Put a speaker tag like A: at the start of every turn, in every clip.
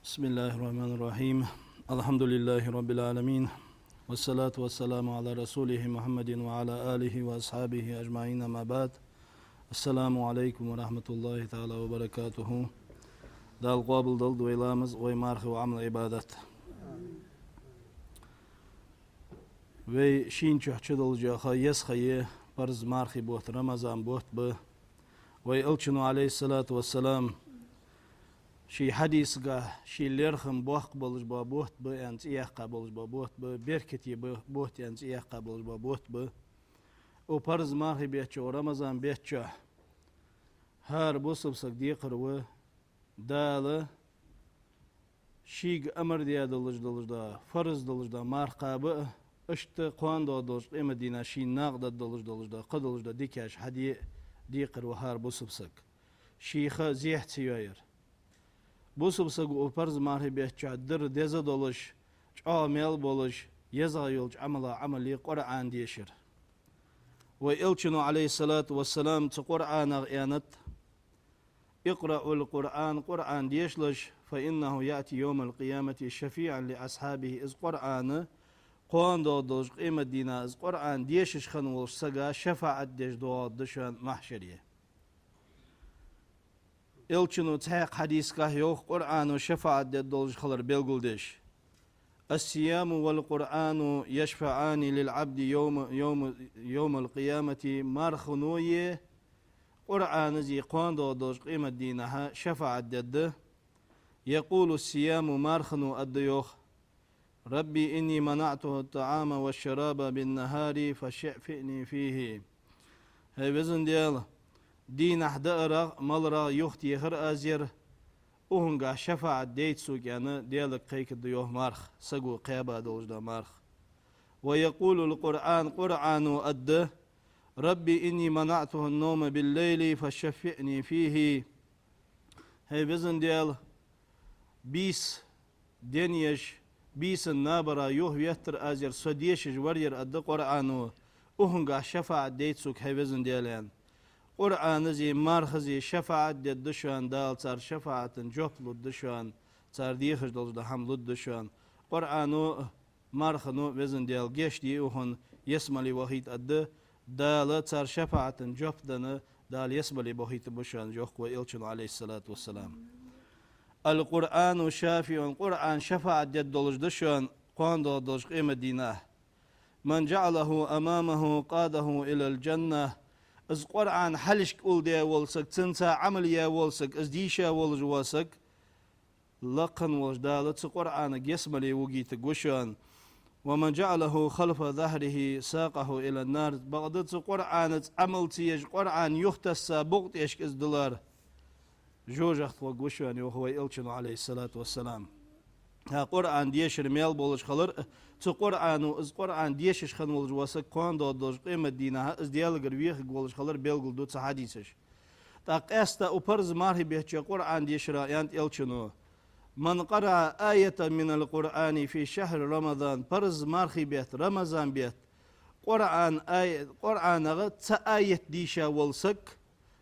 A: بسم الله الرحمن الرحيم الحمد لله رب العالمين والصلاة والسلام على رسوله محمد وعلى آله وأصحابه أجمعين ما بعد السلام عليكم ورحمة الله تعالى وبركاته دال قابل دل دويلامز ويمارخ وعمل عبادات وي شين چحچ دل جاخا يس خيه فرز مارخي بوت رمضان بوت به وي الچنو عليه الصلاة والسلام شي حديث قا شي ليرخم بوخ بولج بوت به انت ايق بولج بوت به بركتي بوت انت ايق بولج بوت به او فرز مارخي بيچو رمضان بيچو هر بوسب صديق رو دال شيغ امر ديا دلج دا فرز دلج دا مارقابه اشت قواندو دلج مدينه شي ناقد دلج دا قدلج دا ديكاش حدي ديقر وهار بوسبسك شيخ زيحت سيوير بوسبسك او فرز ماري بيچا در دزا دلج عامل بولج يزا يولج عملي قرآن ديشر وإلچنو عليه الصلاة والسلام تقرآن غيانت اقرأوا القرآن قرآن ديشلش فإنه يأتي يوم القيامة شفيعا لأصحابه إذ قرآن قوان دو دوش قيمة دينا إذ قرآن ديشش خنولش سقا شفاعة ديش دو دشان محشرية إلچنو تحق حديث كاه يوخ قرآن وشفاعة دي دولش خلر بيلقل ديش الصيام والقرآن يشفعان للعبد يوم القيامة مارخنوية قرآن زي قوان دو دوش قيمة دينها شفاعة دي يقول الصيام مارخنو الديوخ ربي إني منعته الطعام والشراب بالنهار فشفئني فيه هاي بزن ديال دين احدأرغ ملرغ يختي هر أزير وهنغا شفاعة ديت سوكيانا ديالك قيك الديوه مارخ سقو قيابا دوجدا مارخ ويقول القرآن قرآن أد ربي إني منعته النوم بالليل فشفئني فيه هاي بزن ديال بيس دنيش بيس النابرا يوه يهتر أزير سوديش جورير أد قرآنو وهنغا شفاعة ديتسوك هيوزن ديالين قرآن زي مارخزي شفاعة ديت دشوان دال تار شفاعة جوبلو دشوان تار ديخش دلج حملو دشوان قرآنو مارخنو وزن ديال جيش دي وهن يسملي وحيد أد دال تار شفاعة جوبدن دال يسملي وحيد بشوان جوخ وإلچن عليه الصلاة والسلام القرآن شافي القرآن شفاعة ديت دلج دشوان قوان دلج قيمة ديناه من جعله أمامه قاده إلى الجنة از قرآن حلشك قول دي والسك تنسى عملية والسك از ديشا والج والسك لقن وجدالت قرآن يسملي وقيت قوشان ومن جعله خلف ظهره ساقه إلى النار بغدت قرآن عمل تيج قرآن يختس بغت يشك از دولار جوجخت وقوشان وهو إلچن عليه الصلاة والسلام ها قرآن ديشر ميل بولج خلر تو قرآن از قرآن ديشش خن ولج واسك قوان دو دوج قيمة دينها از ديالغر ويخ ولج خلر بيلغل دو حديثش تا قاستا او پرز ماري بيچ قرآن ديشرا يانت الچنو من قرأ آية من القرآن في شهر رمضان پرز مارخي بيت رمضان بيت قرآن آية قرآن غت آية ديشا ولسك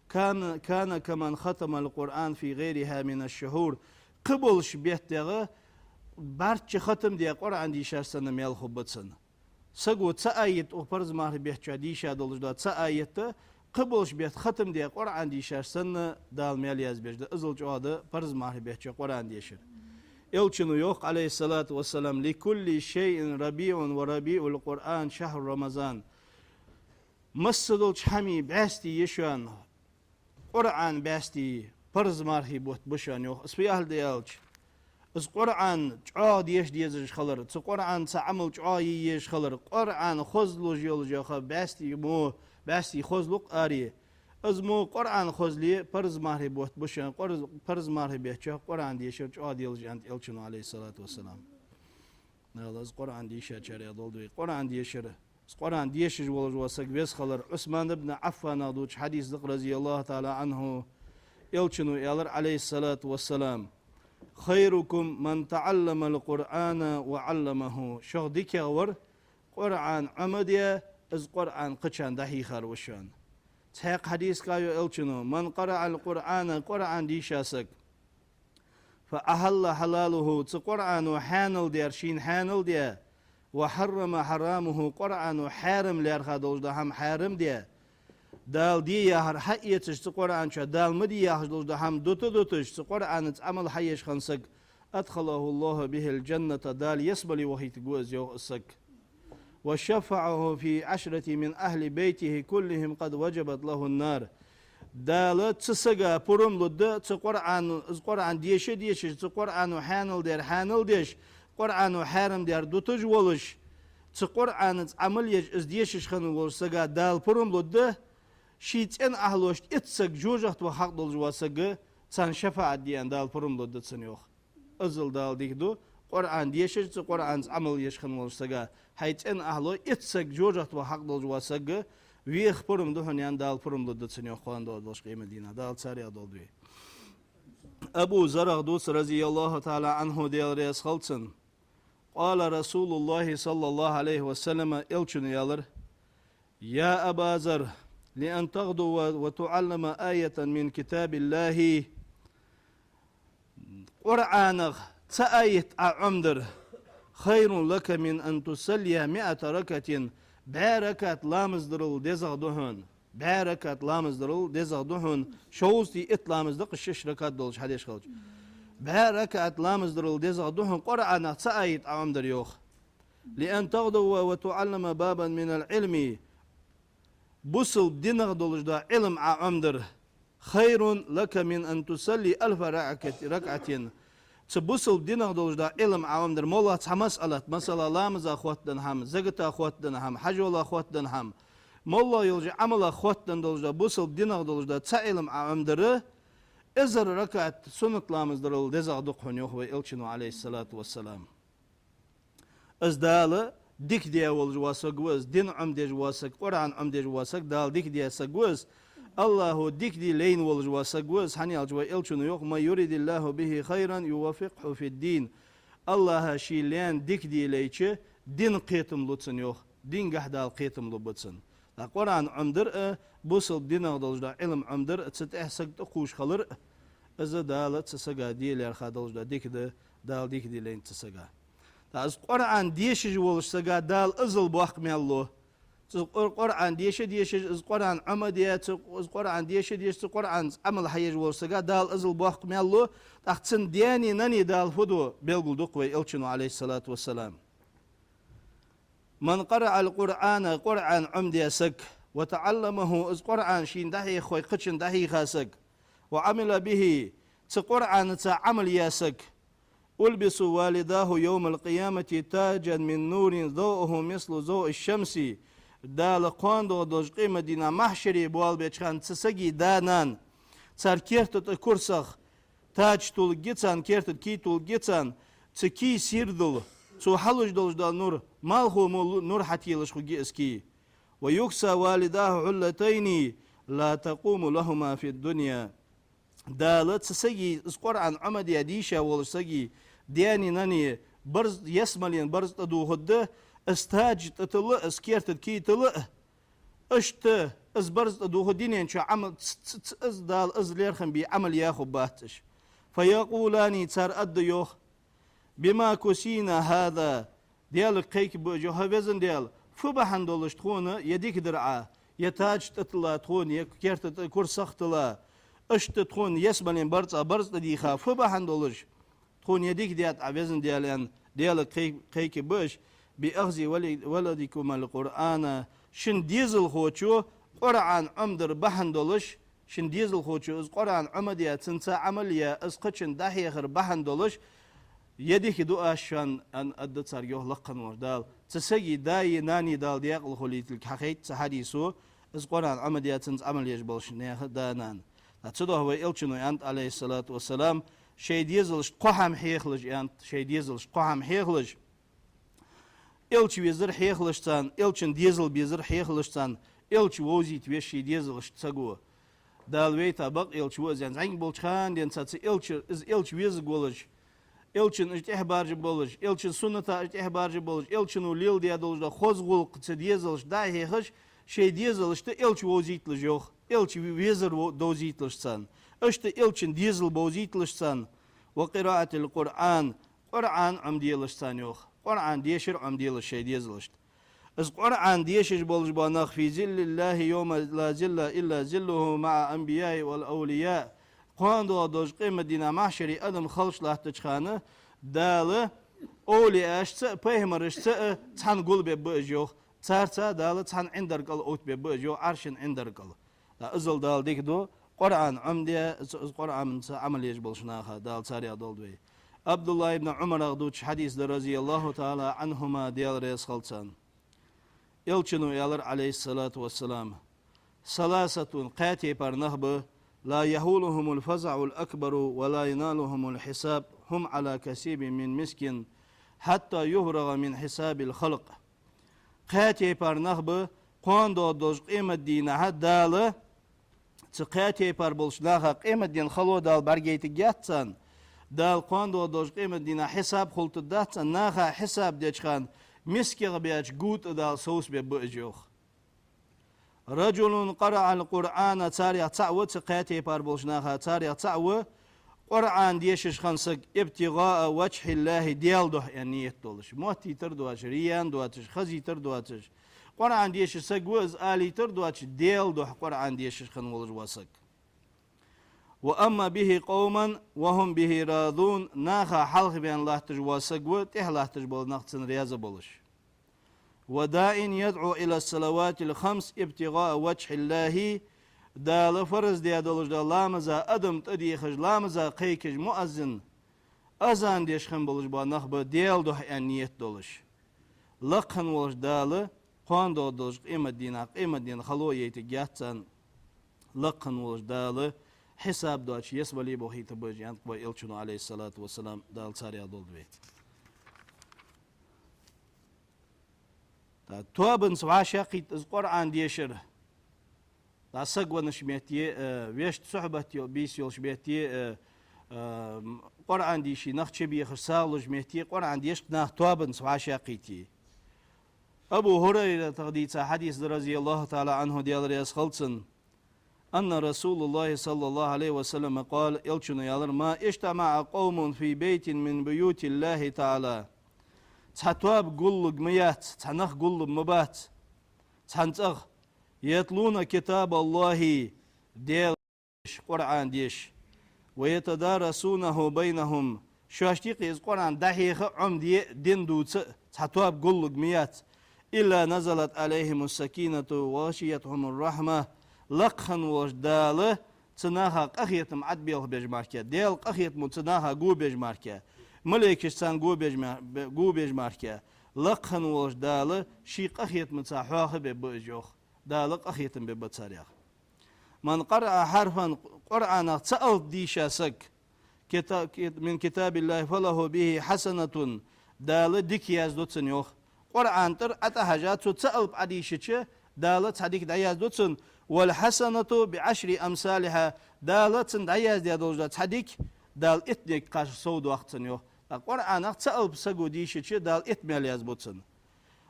A: كان كمن ختم القرآن في غيرها من الشهور قبلش بيت بارچ ختم دي قرآن ديشا سنة ميل خبتسن سقو تسايت او پرز ماري بيچا ديشا دولج دا تسايت قبلش بيت ختم دي قرآن ديشا سنة دال ميل ياز بيج دا ازل جواده پرز ماري بيچا قرآن ديشر يلچنو يوق عليه الصلاة والسلام لكل شيء ربيع وربيع القرآن شهر رمضان مسدل حمي باستي يشان قرآن باستي پرز ماري بوت بشان يوق اسبيال ديالج از قرآن جعاد يش ديزش خلر تس قرآن تعمل جعاي يش خلر قرآن خزلو جيل جاخا باستي خزلو قاري از مو قرآن خزلي پرز ماري بوت بشان پرز ماري بيچا قرآن ديش جعاد يل جانت الچنو عليه الصلاة والسلام نال از قرآن ديش چري دولدوي قرآن ديشر قرآن ديش ولج وسق بس خلر عثمان بن عفان دوچ حديث رضي الله تعالى عنه الچنو يالر عليه الصلاة والسلام خيركم من تعلم القرآن وعلمه شو ديك اور قرآن عمدية از قرآن قشان دهي خروشان تحق حديث كايو الچنو من قرأ القرآن قرآن ديشاسك فأحل حلاله قرآن حانل دير شين حانل دير وحرم حرامه قرآن حارم لير خادوش ده هم حارم دير دال دي يهر حقيتش قرآن شا دال مدي يهر ده هم دوتش قرآن عمل حيش خنسك أدخله الله به الجنة دال يسبلي وهي تقوز يو السك وشفعه في 10 من أهل بيته كلهم قد وجبت له النار دال تسجا برم لد قرآن ديش قرآن حانل دير حانل ديش قرآن حارم دير دوتج ولش قرآن عمل يج از ديشش خن ولش سجا دال برم لد شيت ان أهلوش اتسج جوجت وحق دل جواسج سان شفاعة ديان دال برم لد تسنيوخ أزل دال ديكدو قرآن ديشش قرآن عمل يش خن ولش سجا هيت ان أهلو اتسج جوجت وحق دل جواسج ويخ برم دهن يان دال برم لد تسنيوخ خوان دال دلش قيمة دينا دال ساري دال دوي أبو زرع دوس رضي الله تعالى عنه ديال ريس خلصن قال رسول الله صلى الله عليه وسلم إلشن يالر يا أبا زر لأن تغدو وتعلم آية من كتاب الله قرآن تآية عمدر خير لك من أن تسلي 100 ركعة باركات لامزدرل دزغدهن باركات لامزدرل دزغدهن شوزتي اتلامزدق الشش ركعات دولش حديش خلج باركات لامزدرل دزغدهن قرآن تآية عمدر يوخ لأن تغدو وتعلم بابا من العلم بوصل دينغ دولش دا علم عمدر خير لك من أن تسلي 1000 ركعة تبوصل دينغ دولش دا علم عمدر مولا مسألة مسألة لامز أخوات دنهم زغت أخوات دنهم حجول أخوات دنهم مولا يلجي عمل أخوات دولش دا بوصل دينغ دولش دا علم عمدر إزر ركعة سنة لامز درل دزغ دقهن يخوي إلشنو عليه الصلاة والسلام أزدال ديك ديا والجواسق وز دين عمدي جواسق قرآن عمدي جواسق دال ديك ديا سقوز الله ديك دي لين والجواسق وز حني الجوا إلشنو يخ ما يريد الله به خيرا يوفقه في الدين الله شي لين ديك دي ليتش دين قيتم لطسن يخ دين قحدال قيتم لبطسن القرآن عمدر بوصل دين غدلجدا علم عمدر تتحسق تقوش خلر إذا دال تسقى دي لير خادلج دا ديك دا دال ديك دي لين تسقى تاز قرآن ديش جولش سقى دال أزل بوحق من الله قرآن ديش إز قرآن عمدية إز قرآن ديش قرآن عمل حي جولش سقى دال أزل بوحق من الله تحسن دياني نني دال فدو بيلقل دقوي إلشنو عليه الصلاة والسلام من قرأ القرآن قرآن عمدية سك وتعلمه إز قرآن شين دحي خوي قتشن دحي خاسك وعمل به قرآن عمل ياسك ألبس والداه يوم القيامة تاجا من نور ضوءه مثل ضوء الشمس دال قاندو دوج قيمة دينا محشري بوال بيتشان تسقي دانان تار كيرتت كرسخ تاج تول جيتان كيرتت كي تول جيتان تكي سيردل تو حلوج دولج دال نور مالخو نور حتيلش خو جيسكي ويكسى والداه علتين لا تقوم لهما في الدنيا دالت سسجي قرآن عمد يديشا والسجي دياني ناني برز يسملين برز تدو هده استاج تطلع اسكيرت كي طلع اشت از برز تدو هدينين شو عمل از دال از ليرخن بي عمل ياخو باتش فيقولاني تار اد يوخ بما كسينا هذا ديال قيك بجو هفزن ديال فبحن دولش تخونه يديك درعا يتاج تطلع تخون يكيرت كرسخ طلع اشت تخون يسملين برز تديخا فبحن دولش تخون يديك ديات عبزن ديالان ديال قيك بش بأخذ ولدكم القرآن شن ديزل خوچو قرآن عمدر بحن دولش شن ديزل خوچو از قرآن عمدية تنسى عملية از قچن داحي خر بحن دولش يديك دعا شان ان ادت ساريوه لقن وردال تسيي داي ناني دال دياق الخليت الحقيت سحديثو از قرآن عمدية تنسى عملية جبلش نيخ دانان تسدو هو إلشنو يانت عليه الصلاة والسلام شي ديزلش قحم حيخلج يانت شي ديزلش قحم حيخلج إلش وزر حيخلشتان إلشن ديزل بيزر حيخلشتان إلش وزيت وشي ديزلش تسقو دال ويتا بق إلش وزيان زين بولشان دين ساتس إلش ويز قولج إلشن اجتحبار جبولج إلشن سنة اجتحبار جبولج إلشن وليل ديادولج دا خوزغول قتس ديزلش داهي خش شي ديزلش تا إلش وزيت لجوخ إلش ويزر دوزيت لشتان اشت إلشن ديزل بوزيت لشتان وقراءة القرآن قرآن عمدي لشتانيوخ قرآن ديشر عمدي لشي ديزلشت از قرآن ديشش بولج باناخ في زل الله يوم لا زل إلا زله مع أنبياء والأولياء قاندو دوج قيمة دينا محشري أدم خلش له تجخانه دال أولي أشت بيهمر أشت تحن قلبي بأجيوخ تارتا دال تحن عندرقل أوت بأجيو عرشن عندرقل أزل دال ديك دو قرآن عمدي قرآن عمل يجبلشناها دال تاريا دول دوي عبد الله بن عمر أغدوش حديث رضي الله تعالى عنهما ديال ريس خلصان يلچنو يالر عليه الصلاة والسلام ثلاثة قاتي برنهب لا يهولهم الفزع الأكبر ولا ينالهم الحساب هم على كسيب من مسك حتى يفرغ من حساب الخلق قاتي برنهب قاندو دوج قيمة دينها دال تقاتي بربلشناها قيمة دين خلو دال برگيت جاتسان دال قاندو دوج قيمة دينا حساب خلط داتسان ناها حساب ديچخان مسكي غبياج قوت دال سوس ببؤجوخ رجل قرأ القرآن تاريخ تعوة تقاتي باربولشناها تاريخ تعوة قرآن ديشش خنسك ابتغاء وجه الله ديال دوح يعني يتولش موتي تردواتش ريان دواتش خزي تردواتش قرآن ديشش سقوز آلي تردواتش ديال دوح قرآن ديشش خنولج واسك وأما به قوما وهم به راضون ناخا حلق بين الله تجواسقوة تحله تجبول نقصن رياضة بولش وداء يدعو إلى الصلوات الخمس ابتغاء وجه الله دال فرز دي دولج دا لامزا أدم تديخج لامزا قيكج مؤذن أزان ديش خن بولج با نخبا ديال دوح نيت دولش لقن ولش دال قوان دولج قيمة دين خلو يتي جاتسان لقن ولش دال حساب دوش يسولي بوحي تبوج ينطبع إلچنو عليه الصلاة والسلام دال ساريا دول دوي توابن سوا شاقيت از قرآن ديشر دا سقوة نشميتي ويشت صحبتي بيس يول شميتي قرآن ديشي نخشي بيخش سالو شميتي قرآن ديش ناخ توابن سوا شاقيتي أبو هريرة تغديت حديث رضي الله تعالى عنه ديال رياس خلصن أن رسول الله صلى الله عليه وسلم قال يلچنو يالر ما اجتمع قوم في بيت من بيوت الله تعالى تحتواب قلق ميات تحنخ قلق مبات تحنتغ يتلون كتاب الله ديش قرآن ديش ويتدارسونه بينهم شاشتيق إز قرآن دحيخ عمدي دين دوت تحتواب قلق ميات إلا نزلت عليهم السكينة وغشيتهم الرحمة لقخن وجداله تناها قخيتم عدبيل بيجماركا ديل قخيتم تناها قو بيجماركا ملكستان قو بيجماركا لقخن وجداله شي قخيتم تاحوخ ببؤجوخ دال قخيتم ببتاريخ من قرأ حرفا قرآن تأل ديشا سك من كتاب الله فله به حسنة دال ديكياز دوتسن يوخ قرآن تر أتحاجات تأل بعديشة دال تحديك دعياز دوتسن والحسنة بعشر أمثالها دالت دعياز دي دوجات تحديك دال اتنك قاش سود وقتن يوخ القرآن تأل بسقو ديشة دال اتمال يزبوتسن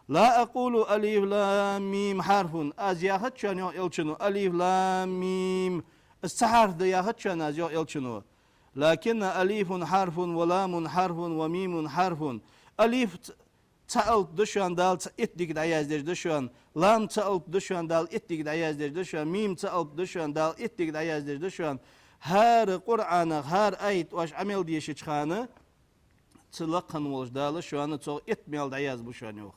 A: لا أقول ألف لام ميم حرف أزياخت شان يلچنو ألف لام ميم استحرف دياخت شان أزياخ يلچنو لكن ألف حرف ولام حرف وميم حرف ألف تأل دشان دال اتدك دعياز دشان لام تأل دشان دال اتدك دعياز دشان ميم تأل دشان دال اتدك دعياز دشان هر قرآن هر آيت واش عمل ديش چخانه تلقن ولش دال شوانه تو اتمال دعياز بشان يوخ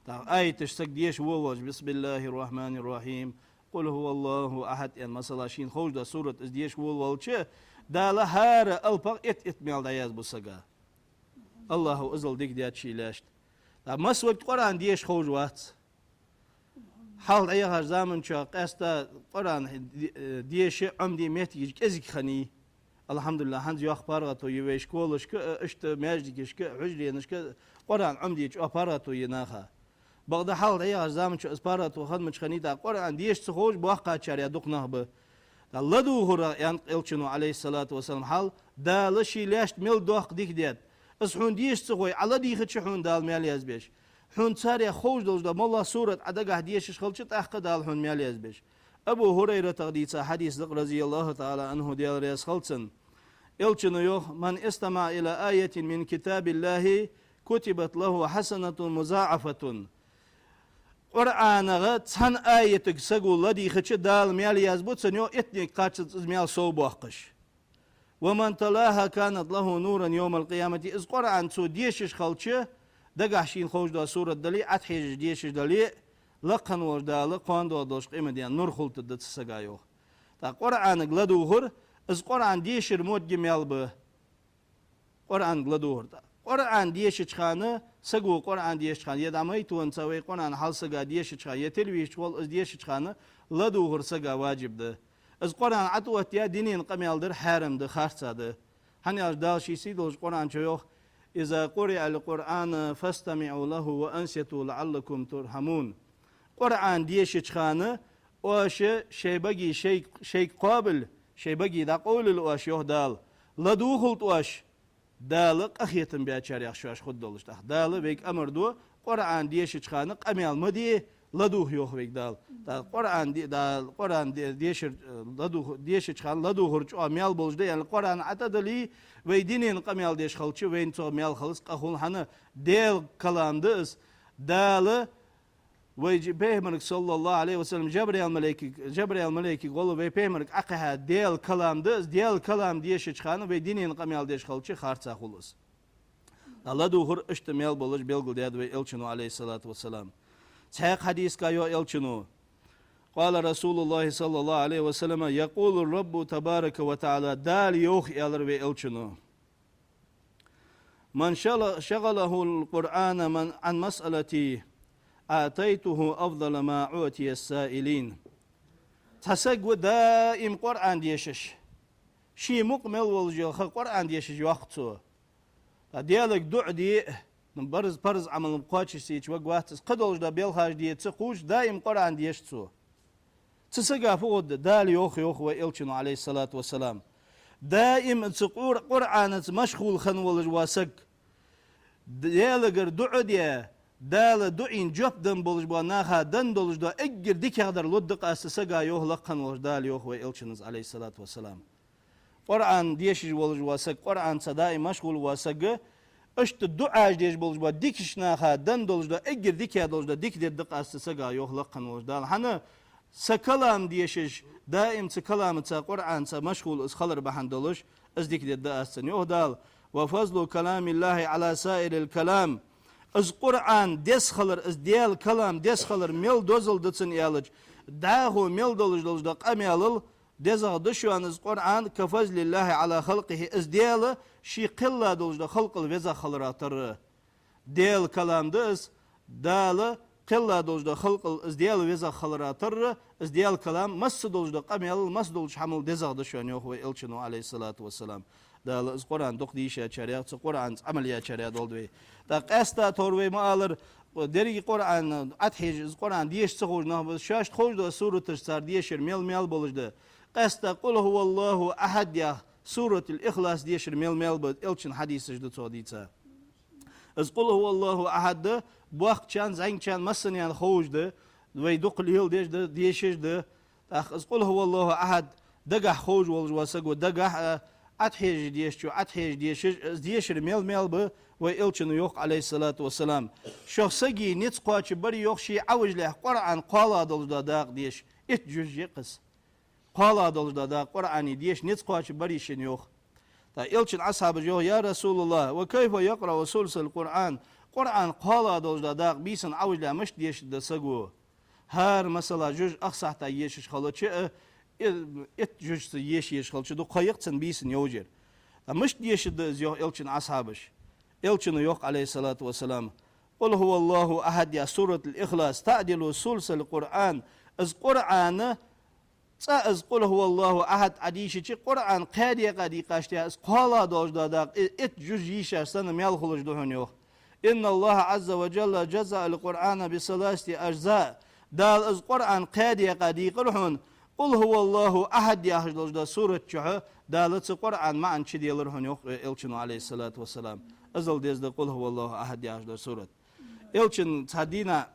A: آية اشتك ديش وولج بسم الله الرحمن الرحيم قل هو الله أحد يعني مثلا شين خوش دا سورة از ديش وولج دا لهار البق اتمال دعياز بسقا الله ازل ديك ديات شيلاشت دا مس وقت قرآن ديش خوش وات حال ايها زامن شاق استا قرآن ديش عمدي ميتيج ازك خني الحمد لله هنز يخبرغتو يويش كولش اشت ماجدكش حجرينش قرآن عمدي اپاراتو يناخا بغدا حال ايها زامن شو اسباراتو خدمت خني دا قرآن ديش سخوش بوحقا چاريا دقناه به دا لدو هورا يلچنو عليه الصلاة والسلام حال دا لشي لاشت ميل دوق ديك ديت اسحون ديش سخوي على ديخ تشحون دال ميال يزبيش حون تاريخ خوش دوش دا مالله سورة عدقه ديش خلشت احقا دال حون ميال يزبيش أبو هريرة تغديتا حديث رضي الله تعالى عنه ديال رياس خلصن elçini yok. Men istama ila ayetin min kitabillahi kutibet lehu hasenetun muzaafetun. Kur'an'a tan ayetik segulla di khiç dal mel yazbutsan yo etnik kaçız mel soğuk akış. Ve men talaha kanat lehu nuran yevmel kıyameti. İz Kur'an su diyeşiş khalçı dagahşin khojda suret dali athiş diyeşiş dali laqan wardalı qando doş qimediyan nur khultu da tsagayo. Ta Kur'an gladuhur iz Kur'an diyeşir mod gemel bu. Kur'an gladuhur da. Kur'an diyeşi çıkanı sagu Kur'an diyeşi çıkanı yedamay tuan savi Kur'an halsaga diyeşi çıkanı yetelviş wal iz diyeşi çıkanı laduhur saga vacibdi. İz Kur'an atwat ya dinin qameldir haramdı kharsadı. Hani az dal şisi dol Kur'an çoyok. İza quri'al Kur'an fastami'u lehu ve ansitu la'allakum turhamun. Kur'an diyeşi çıkanı o şeybagi şey qabil şeybagi da qawlul oş yoh dal. Laduhul oş dalı qahiyetin bir açar yaxşış xud doluşta. Dalı vek amrdu Kur'an diyeşi çıkanı qamel madi laduh yoh vek dal. Kur'an diyeşi laduh diyeşi çıkan laduhur ço amel bolujda yani Kur'an atadali ve dinin qamel diyeş xalçı ve ço amel xalis qahul hanı del kalamdız dalı ve Peygamber sallallahu aleyhi ve sellem Cebrail meleki golu ve Peygamber akaha del kalamdız del kalam diyeşi çıkanı ve dinin qamel diyeş xalçı xarsa xulus. Allah duhur iştemel boluj belgul dedi ve elçinu aleyhissalatu vesselam. Sahih hadis kayo elçinu. Qala Rasulullah sallallahu aleyhi ve sellem yaqulu Rabbu tebareke ve teala dal yoh elir ve elçinu. Man şagalahu Kur'ana man an mas'alati ataytuhu afdala ma utiya as-sa'ilin. Tasaggu daim Kur'an diyeşiş. Şi mukmel olacak Kur'an diyeşiş vaqtu. Diyalek du'di barız amalım qaçısı hiç vaqtız qadolda belhaj diye çıquş daim Kur'an diyeşçu. Tsagafu od dal yox ve elçinu aleyhissalatu vesselam. Daim çıqur Kur'an'ı meşgul xan olaj vasak. Diyaleger du'di dal du'in jobdan bolaj bu naha dan dolajda eggir dikadar loddiq asasaga yox laqan olaj dal yox ve elçiniz aleyhissalatu vesselam. Kur'an diyeşiş bolaj vasak Kur'an daim meşgul vasak. İşte dua diyeş bolaj bu dikişnaha dan dolajda eggir dikadar dolajda dikdir asasaga yox laqan olaj dal hani sakalam diyeşiş daim sakalam ta Kur'an ta meşgul isxalar bahandoluş izdik de asın yo dal ve fazlu kalamillahi ala sairil kalam iz Kur'an desxalar iz dial kalam desxalar mel dozuldıtsın yalıc dahu mel doluş da qamelil dezagdı şu an iz Kur'an kafazlillahi ala halqihi iz dial şi qilla doluş da halqil veza xalaratır dial kalamdı iz dalı qilla dojda xalq izdiyal veza xalaratır izdiyal kalam mas dojda qamel mas doj hamil dezagda şu an yox ve elçinu aleyhissalatu vesselam da Kur'an doq dişe çariyat Kur'an ameliya çariyat oldu ve da qasta torve maalır deri Kur'an athiz Kur'an diyeş çıxojna şaş xojda surat sar diyeşir mel bolujda qasta qul huvallahu ahad ya suratul ihlas diyeşir mel bol elçin hadisijda çodita az qul huvallahu ahad buaqçan zangçan masın yani xojda ve duqul yıl diyeşirdi az qul huvallahu ahad dagah xoj bolj vasago dagah athiz diyeşir mel bu ve elçini yok aleyhissalatu vesselam. Şoxsagi nit qaçı bari yok şey avjlah Kur'an qala dolda daq diyeş et cüzce qız. Qala dolda daq Kur'ani diyeş nit qaçı bari işin yok. Ta elçin ashabı yok ya Resulullah ve kayfa yaqra sulsul Kur'an. Kur'an qala dolda daq bisin avjlamış diyeş de sagu. Her mesela cüz aqsahta yeşiş xalıçı et cüzse yeşiş xalıçı do qayıqçın bisin yojer. Amış diyeş de yok elçin ashabış. Elçini yok aleyhissalatu vesselam. Qul huvallahu ahad ya suratul ihlas ta'dilu sulsul Kur'an. Az Kur'an'ı az qul huvallahu ahad adişi Kur'an qadiya qadi qaştiya az qala dojda da et cüz yişarsan mel xuluj duhun yok. İnna Allah azza ve celle ceza'al Kur'ana bi salasti ajza. Dal az Kur'an qadiya qadi qulhun. Qul huvallahu ahad ya dojda surat çuhu dalat Kur'an ma'an çidiyalırhun yok elçini aleyhissalatu vesselam. Azal dezde qul huvallahu ahad yaşlar surat. Elçin sadina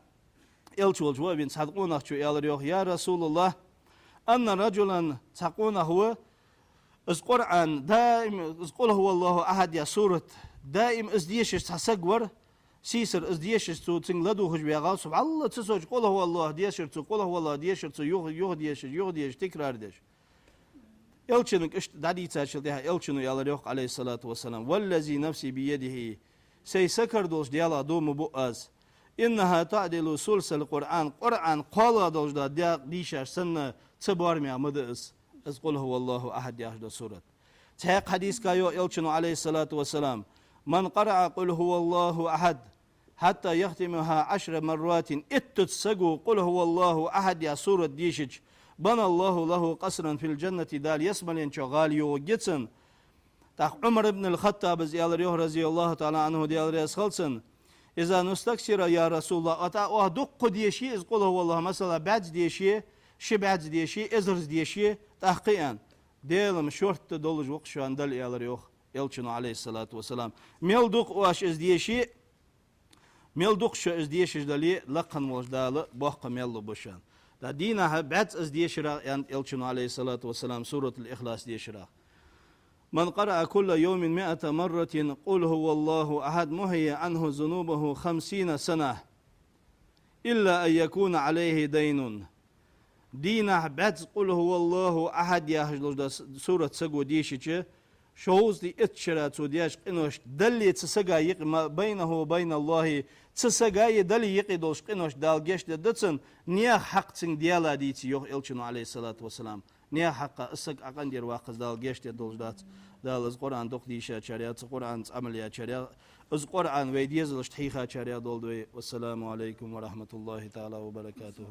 A: elçi olcu bin sadqunaq çu yalar yok ya Resulullah anna rajulan taquna huwa از قرآن دائم از قل هو الله أحد يا سورة دائم از ديش تحسقور سيسر از ديش تو تنغلدو خش بيغال سبحان الله تسوج قل هو الله ديش تو قل هو الله ديش تو يوغ ديش تكرار ديش يلچنك اشت دادي تاشل دها يلچنو يالر يوق عليه الصلاة والسلام والذي نفسي بيده سي سكر دوش ديالا دوم بؤاز إنها تعدل سلس القرآن قرآن قال دوش دا ديشاش سنة تبار ميا مدئس از قل هو الله أحد ياش دا سورة تهيق حديث كايو يلچنو عليه الصلاة والسلام من قرأ قل هو الله أحد حتى يختمها 10 مرات اتتسقو قل هو الله أحد يا سورة ديشج بنى الله له قصرا في الجنة دال يسمل ينشغال يوجتسن تاخ عمر بن الخطاب زيالريوه رضي الله تعالى عنه ديالريس خلصن إذا نستكسر يا رسول الله أتا وهدق ديشي إذ قل هو الله مثلا بعد ديشي شبعد ديشي إزرز ديشي تحقيقا ديلم شورت دولج وقشو عن دل يالريوه يلچنو عليه الصلاة والسلام ميلدوق واش إز ديشي ميلدوق شو إز ديشي دالي لقن وجدال بوق ميلو بوشان دا دينها بعد از ديشرا يلچنو عليه الصلاة والسلام سورة الإخلاص ديشرا من قرأ كل يوم 100 مرة قل هو الله أحد محي عنه ذنوبه 50 سنة إلا أن يكون عليه دين دينه بعد قل هو الله أحد يا سورة سقو ديشي شوز دي اتشرات ودياش قنوش دلي تسقى يقما بينه وبين الله تسقى دلي يقيدوش قنوش دال جيش دتسن نيا حق تن ديالا ديتي يوخ إلشنو عليه الصلاة والسلام نيا حق اسق اقندير واقز دال جيش دولش دات دال از قرآن دوق ديشا شريعت قرآن عمليات شريعت از قرآن ويديزلش تحيخا شريعت دولدوي والسلام عليكم ورحمة الله تعالى وبركاته